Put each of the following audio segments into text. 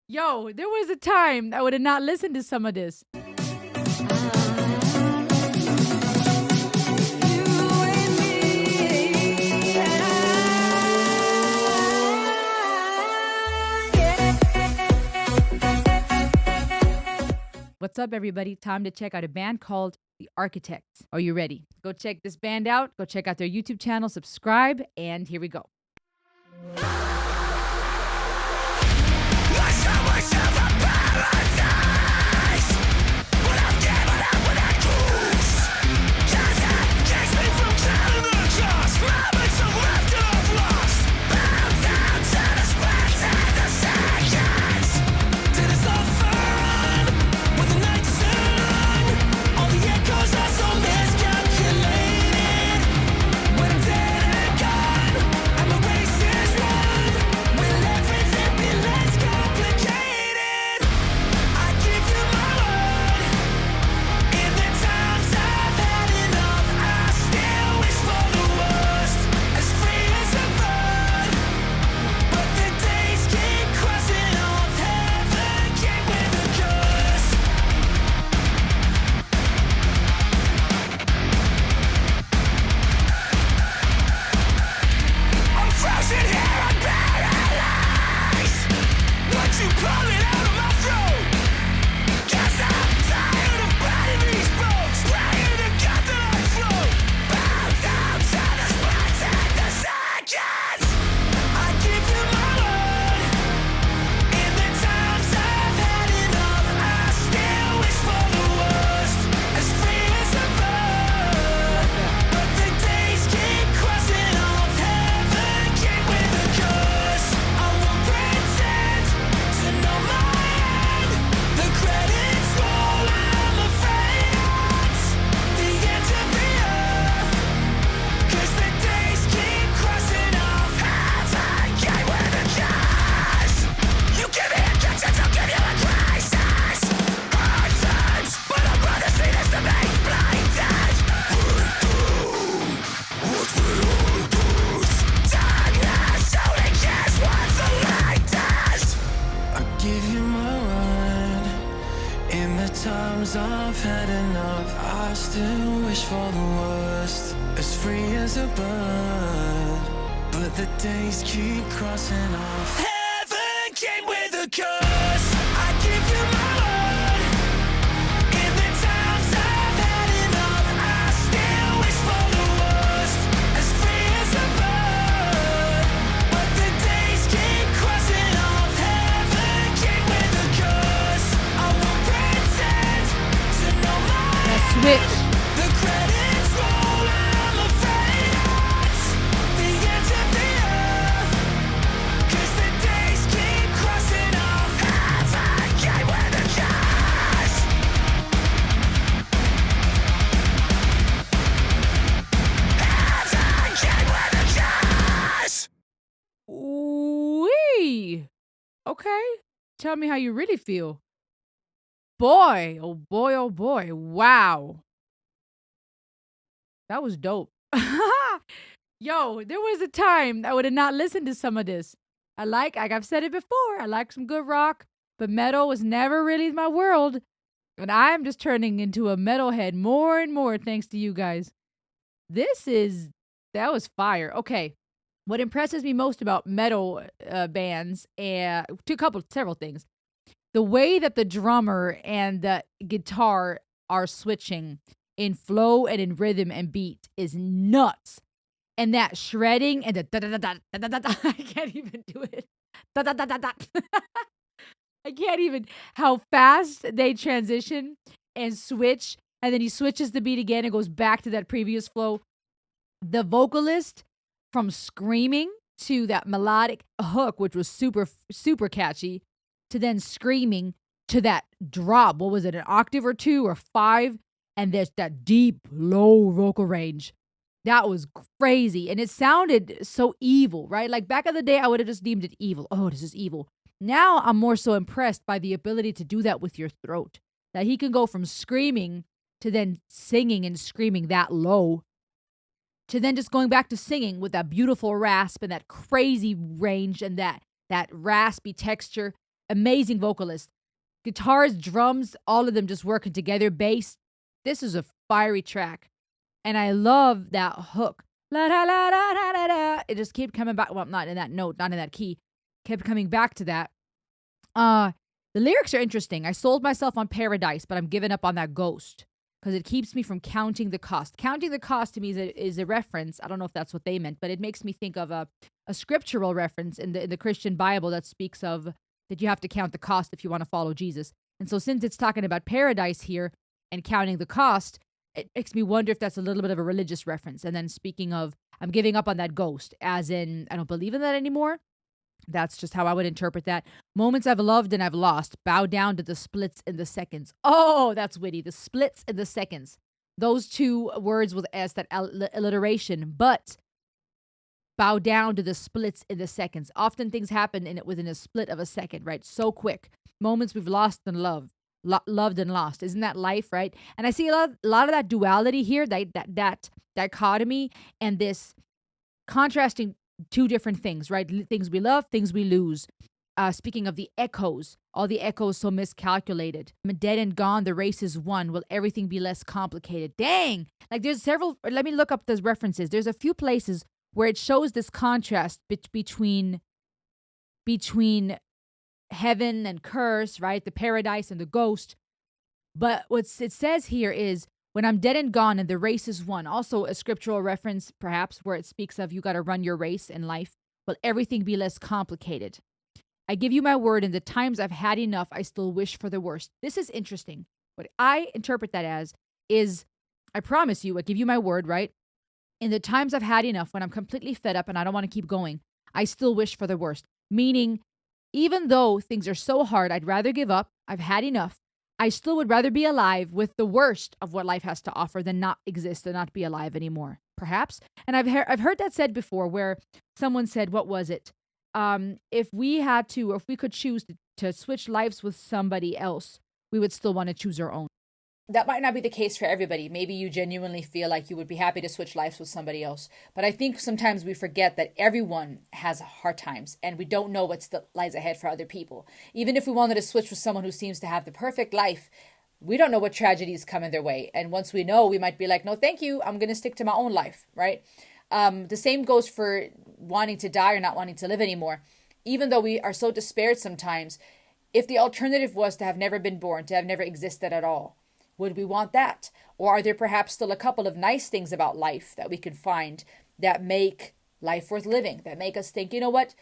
Yo, there was a time I would have not listened to some of this. What's up, everybody? Time to check out a band called The Architects. Are you ready? Go check this band out. Go check out their YouTube channel, subscribe, and here we go. Times I've had enough, I still wish for the worst, as free as a bird, but the days keep crossing off. Heaven came with a curse. I give you my word. In the times I've had enough, I still wish for the worst, as free as a bird, but the days keep crossing off. Heaven came with a curse. I won't pretend to know my Switch. the credits roll. I'm afraid it's the end of the earth, 'cause the days keep crossing off. Heaven came with a curse. Heaven came with a curse. Wee. Okay. Tell me how you really feel. Boy, oh boy, oh boy. Wow. That was dope. Yo, there was a time I would have not listened to some of this. Like I've said it before, I like some good rock, but metal was never really my world. And I'm just turning into a metalhead more and more thanks to you guys. That was fire. Okay. What impresses me most about metal bands, several things. The way that the drummer and the guitar are switching in flow and in rhythm and beat is nuts. And that shredding and the da da da da da da da, I can't even do it. Da da da da da. I can't even how fast they transition and switch, and then he switches the beat again and goes back to that previous flow. The vocalist from screaming to that melodic hook, which was super catchy, to then screaming to that drop. What was it, an octave or two or five? And there's that deep, low vocal range. That was crazy. And it sounded so evil, right? Like back in the day, I would have just deemed it evil. Oh, this is evil. Now I'm more so impressed by the ability to do that with your throat. That he can go from screaming to then singing and screaming that low to then just going back to singing with that beautiful rasp and that crazy range and that that raspy texture. Amazing vocalist. Guitars, drums, all of them just working together. Bass. This is a fiery track. And I love that hook. La da la da da da da. It just kept coming back. Well, not in that note, not in that key. Kept coming back to that. The lyrics are interesting. I sold myself on paradise, but I'm giving up on that ghost because it keeps me from counting the cost. Counting the cost to me is a reference. I don't know if that's what they meant, but it makes me think of a scriptural reference in the Christian Bible that speaks of that you have to count the cost if you want to follow Jesus. And so since it's talking about paradise here and counting the cost, it makes me wonder if that's a little bit of a religious reference. And then speaking of, I'm giving up on that ghost, as in, I don't believe in that anymore. That's just how I would interpret that. Moments I've loved and I've lost. Bow down to the splits in the seconds. Oh, that's witty. The splits in the seconds. Those two words with S, that alliteration. But bow down to the splits in the seconds. Often things happen within a split of a second, right? So quick. Moments we've lost and loved. Loved and lost. Isn't that life, right? And I see a lot of that duality here, that dichotomy, and this contrasting two different things, right? Things we love, things we lose. Speaking of the echoes, all the echoes so miscalculated. I'm dead and gone, the race is won. Will everything be less complicated? Dang! Like there's several, let me look up those references. There's a few places where it shows this contrast between heaven and curse, right? The paradise and the ghost. But what it says here is, when I'm dead and gone and the race is won. Also a scriptural reference, perhaps, where it speaks of you got to run your race in life. Will everything be less complicated? I give you my word, in the times I've had enough, I still wish for the worst. This is interesting. What I interpret that as is, I promise you, I give you my word, right? In the times I've had enough, when I'm completely fed up and I don't want to keep going, I still wish for the worst. Meaning, even though things are so hard, I'd rather give up. I've had enough. I still would rather be alive with the worst of what life has to offer than not exist and not be alive anymore, perhaps. And I've heard that said before, where someone said, what was it? If we could choose to switch lives with somebody else, we would still want to choose our own. That might not be the case for everybody. Maybe you genuinely feel like you would be happy to switch lives with somebody else. But I think sometimes we forget that everyone has hard times and we don't know what lies ahead for other people. Even if we wanted to switch with someone who seems to have the perfect life, we don't know what tragedies come in their way. And once we know, we might be like, no, thank you. I'm going to stick to my own life, right? The same goes for wanting to die or not wanting to live anymore. Even though we are so despaired sometimes, if the alternative was to have never been born, to have never existed at all, would we want that? Or are there perhaps still a couple of nice things about life that we can find that make life worth living, that make us think, you know what?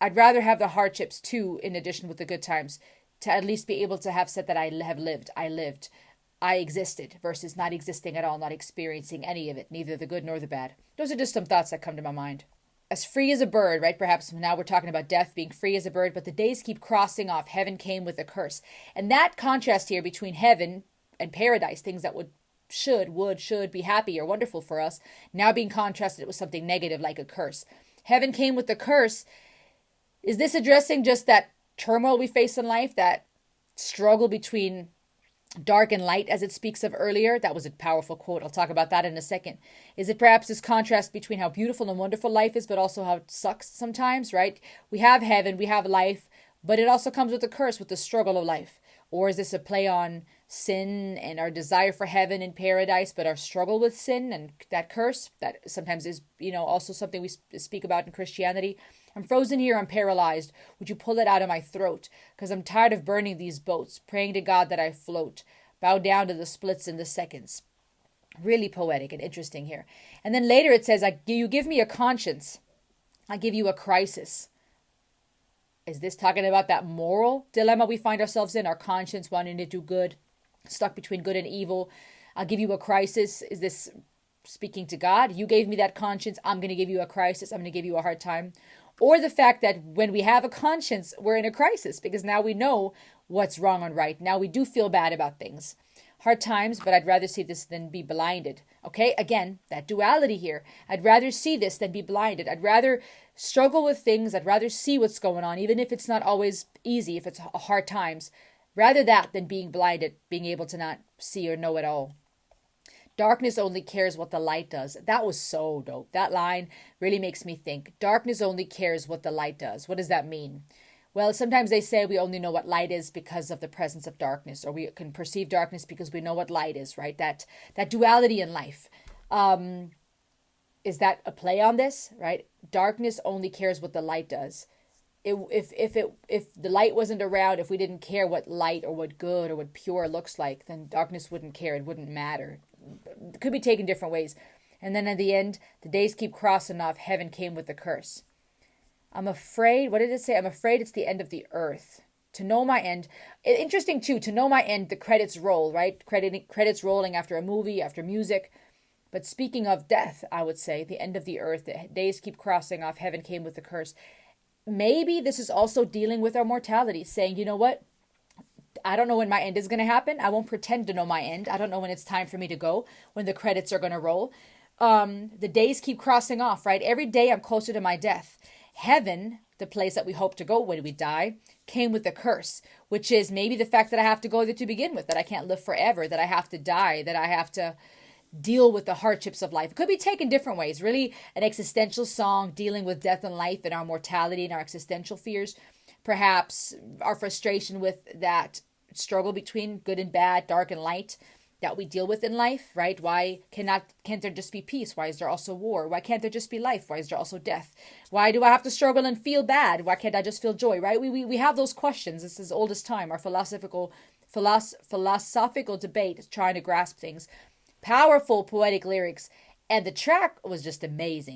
I'd rather have the hardships too, in addition with the good times, to at least be able to have said that I lived, I existed, versus not existing at all, not experiencing any of it, neither the good nor the bad. Those are just some thoughts that come to my mind. As free as a bird, right? Perhaps now we're talking about death, being free as a bird, but the days keep crossing off. Heaven came with a curse. And that contrast here between heaven and paradise, things that should be happy or wonderful for us, now being contrasted with something negative like a curse. Heaven came with the curse. Is this addressing just that turmoil we face in life, that struggle between dark and light, as it speaks of earlier? That was a powerful quote. I'll talk about that in a second. Is it perhaps this contrast between how beautiful and wonderful life is, but also how it sucks sometimes, right? We have heaven, we have life, but it also comes with a curse, with the struggle of life. Or is this a play on sin and our desire for heaven and paradise, but our struggle with sin and that curse that sometimes is, also something we speak about in Christianity? I'm frozen here, I'm paralyzed. Would you pull it out of my throat? Because I'm tired of burning these boats, praying to God that I float. Bow down to the splits in the seconds. Really poetic and interesting here. And then later it says, you give me a conscience, I give you a crisis. Is this talking about that moral dilemma we find ourselves in? Our conscience wanting to do good, stuck between good and evil. I'll give you a crisis. Is this speaking to God? You gave me that conscience. I'm going to give you a crisis. I'm going to give you a hard time. Or the fact that when we have a conscience, we're in a crisis because now we know what's wrong and right. Now we do feel bad about things. Hard times, but I'd rather see this than be blinded. Okay, again, that duality here. I'd rather see this than be blinded. I'd rather struggle with things. I'd rather see what's going on, even if it's not always easy, if it's hard times. Rather that than being blinded, being able to not see or know at all. Darkness only cares what the light does. That was so dope. That line really makes me think. Darkness only cares what the light does. What does that mean? Well, sometimes they say we only know what light is because of the presence of darkness, or we can perceive darkness because we know what light is, right? That duality in life. Is that a play on this, right? Darkness only cares what the light does. If the light wasn't around, if we didn't care what light or what good or what pure looks like, then darkness wouldn't care. It wouldn't matter. It could be taken different ways. And then at the end, the days keep crossing off. Heaven came with the curse. I'm afraid, what did it say? I'm afraid it's the end of the earth. To know my end. Interesting too, to know my end, the credits roll, right? Credits rolling after a movie, after music. But speaking of death, I would say, the end of the earth, the days keep crossing off. Heaven came with the curse. Maybe this is also dealing with our mortality, saying, you know what? I don't know when my end is going to happen. I won't pretend to know my end. I don't know when it's time for me to go, when the credits are going to roll. The days keep crossing off, right? Every day I'm closer to my death. Heaven, the place that we hope to go when we die, came with a curse, which is maybe the fact that I have to go there to begin with, that I can't live forever, that I have to die, that I have to deal with the hardships of life. It could be taken different ways. Really, an existential song dealing with death and life and our mortality and our existential fears. Perhaps our frustration with that struggle between good and bad, dark and light that we deal with in life, right? Can't there just be peace? Why is there also war? Why can't there just be life? Why is there also death? Why do I have to struggle and feel bad? Why can't I just feel joy, right? We have those questions. This is as old as time, our philosophical debate trying to grasp things. Powerful poetic lyrics, and the track was just amazing.